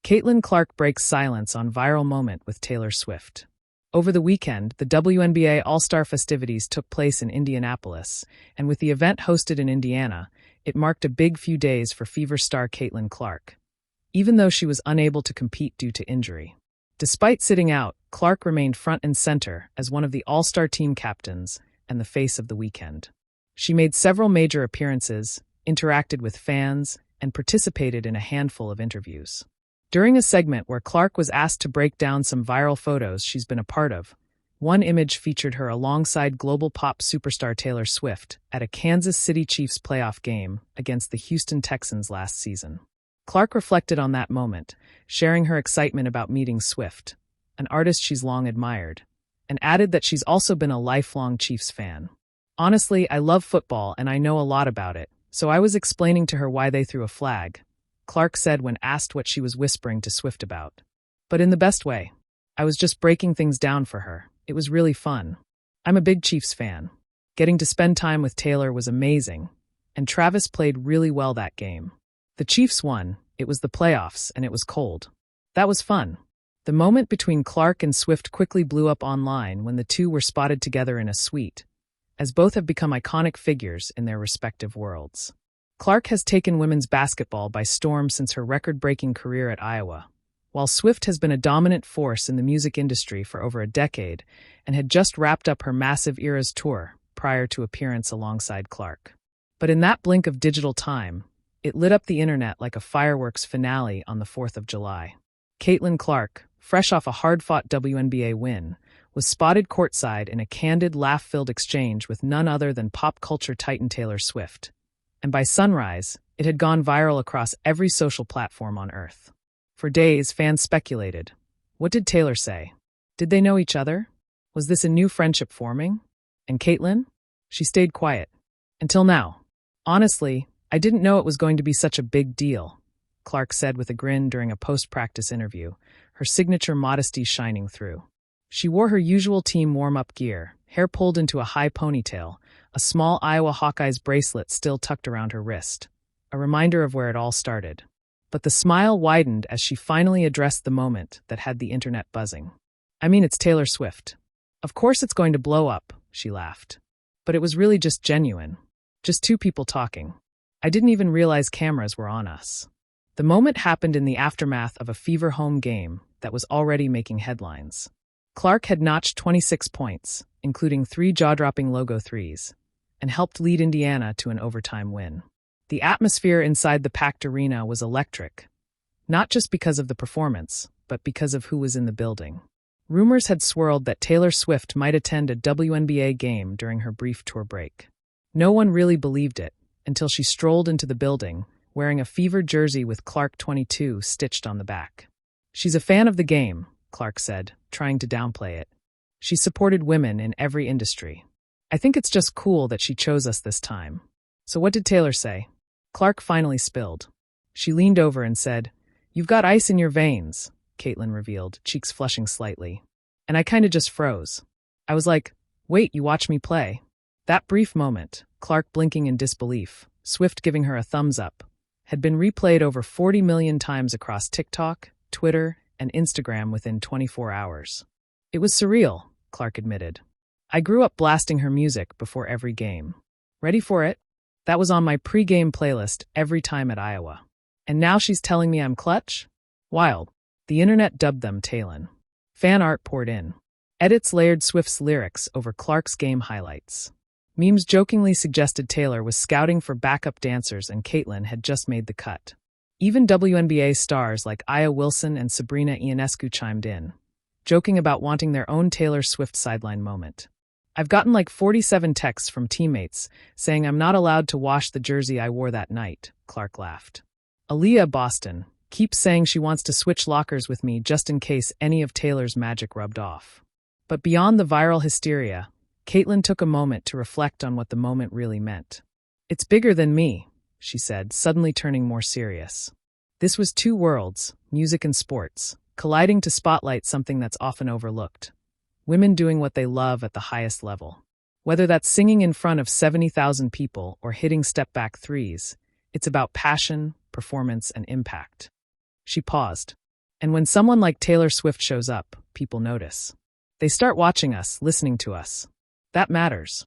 Caitlin Clark breaks silence on viral moment with Taylor Swift. Over the weekend, the WNBA All-Star festivities took place in Indianapolis, and with the event hosted in Indiana, it marked a big few days for Fever star Caitlin Clark, even though she was unable to compete due to injury. Despite sitting out, Clark remained front and center as one of the All-Star team captains and the face of the weekend. She made several major appearances, interacted with fans, and participated in a handful of interviews. During a segment where Clark was asked to break down some viral photos she's been a part of, one image featured her alongside global pop superstar Taylor Swift at a Kansas City Chiefs playoff game against the Houston Texans last season. Clark reflected on that moment, sharing her excitement about meeting Swift, an artist she's long admired, and added that she's also been a lifelong Chiefs fan. "Honestly, I love football and I know a lot about it, so I was explaining to her why they threw a flag," Clark said when asked what she was whispering to Swift about. "But in the best way. I was just breaking things down for her. It was really fun. I'm a big Chiefs fan. Getting to spend time with Taylor was amazing, and Travis played really well that game. The Chiefs won, it was the playoffs, and it was cold. That was fun." The moment between Clark and Swift quickly blew up online when the two were spotted together in a suite, as both have become iconic figures in their respective worlds. Clark has taken women's basketball by storm since her record-breaking career at Iowa, while Swift has been a dominant force in the music industry for over a decade and had just wrapped up her massive Eras tour prior to appearance alongside Clark. But in that blink of digital time, it lit up the internet like a fireworks finale on the 4th of July. Caitlin Clark, fresh off a hard-fought WNBA win, was spotted courtside in a candid, laugh-filled exchange with none other than pop culture titan Taylor Swift. And by sunrise, it had gone viral across every social platform on Earth. For days, fans speculated. What did Taylor say? Did they know each other? Was this a new friendship forming? And Caitlin? She stayed quiet. Until now. "Honestly, I didn't know it was going to be such a big deal," Clark said with a grin during a post-practice interview, her signature modesty shining through. She wore her usual team warm-up gear, hair pulled into a high ponytail, a small Iowa Hawkeyes bracelet still tucked around her wrist, a reminder of where it all started. But the smile widened as she finally addressed the moment that had the internet buzzing. "I mean, it's Taylor Swift. Of course it's going to blow up," she laughed. "But it was really just genuine. Just two people talking. I didn't even realize cameras were on us." The moment happened in the aftermath of a Fever home game that was already making headlines. Clark had notched 26 points, including 3 jaw-dropping logo threes, and helped lead Indiana to an overtime win. The atmosphere inside the packed arena was electric, not just because of the performance, but because of who was in the building. Rumors had swirled that Taylor Swift might attend a WNBA game during her brief tour break. No one really believed it until she strolled into the building, wearing a Fever jersey with Clark 22 stitched on the back. "She's a fan of the game," Clark said, trying to downplay it. "She supported women in every industry. I think it's just cool that she chose us this time." "So what did Taylor say?" Clark finally spilled. She leaned over and said, "You've got ice in your veins," Caitlin revealed, cheeks flushing slightly. "And I kinda just froze. I was like, wait, you watch me play?" That brief moment, Clark blinking in disbelief, Swift giving her a thumbs up, had been replayed over 40 million times across TikTok, Twitter, and Instagram within 24 hours. "It was surreal," Clark admitted. "I grew up blasting her music before every game. Ready for it? That was on my pre-game playlist every time at Iowa. And now she's telling me I'm clutch? Wild." The internet dubbed them Taylin. Fan art poured in. Edits layered Swift's lyrics over Clark's game highlights. Memes jokingly suggested Taylor was scouting for backup dancers and Caitlin had just made the cut. Even WNBA stars like Aya Wilson and Sabrina Ionescu chimed in, joking about wanting their own Taylor Swift sideline moment. "I've gotten like 47 texts from teammates saying I'm not allowed to wash the jersey I wore that night," Clark laughed. "Aaliyah Boston keeps saying she wants to switch lockers with me just in case any of Taylor's magic rubbed off." But beyond the viral hysteria, Caitlin took a moment to reflect on what the moment really meant. "It's bigger than me," she said, suddenly turning more serious. "This was two worlds, music and sports, colliding to spotlight something that's often overlooked. Women doing what they love at the highest level. Whether that's singing in front of 70,000 people or hitting step-back threes, it's about passion, performance, and impact." She paused. And when someone like Taylor Swift shows up, people notice. They start watching us, listening to us. That matters.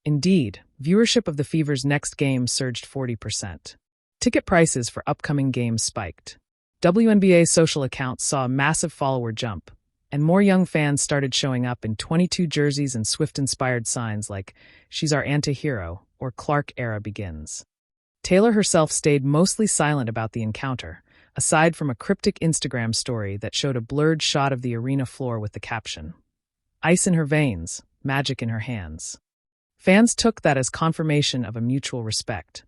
Indeed, viewership of the Fever's next game surged 40%. Ticket prices for upcoming games spiked. WNBA social accounts saw a massive follower jump, and more young fans started showing up in 22 jerseys and Swift-inspired signs like "She's our anti-hero" or "Clark era begins." Taylor herself stayed mostly silent about the encounter, aside from a cryptic Instagram story that showed a blurred shot of the arena floor with the caption, "Ice in her veins, magic in her hands." Fans took that as confirmation of a mutual respect,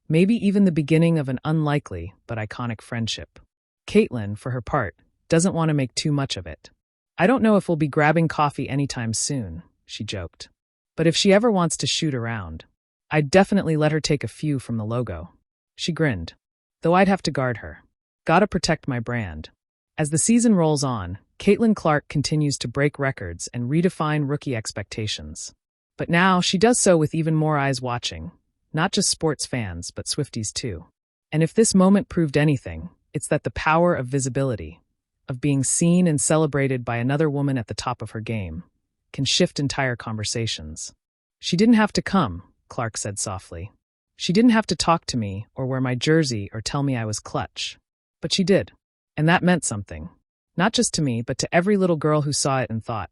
maybe even the beginning of an unlikely but iconic friendship. Caitlyn, for her part, doesn't want to make too much of it. "I don't know if we'll be grabbing coffee anytime soon," she joked. "But if she ever wants to shoot around, I'd definitely let her take a few from the logo." She grinned. "Though I'd have to guard her. Gotta protect my brand." As the season rolls on, Caitlin Clark continues to break records and redefine rookie expectations. But now she does so with even more eyes watching, not just sports fans, but Swifties too. And if this moment proved anything, it's that the power of visibility, of being seen and celebrated by another woman at the top of her game, can shift entire conversations. "She didn't have to come," Clark said softly. "She didn't have to talk to me or wear my jersey or tell me I was clutch. But she did. And that meant something. Not just to me, but to every little girl who saw it and thought,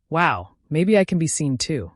wow, maybe I can be seen too."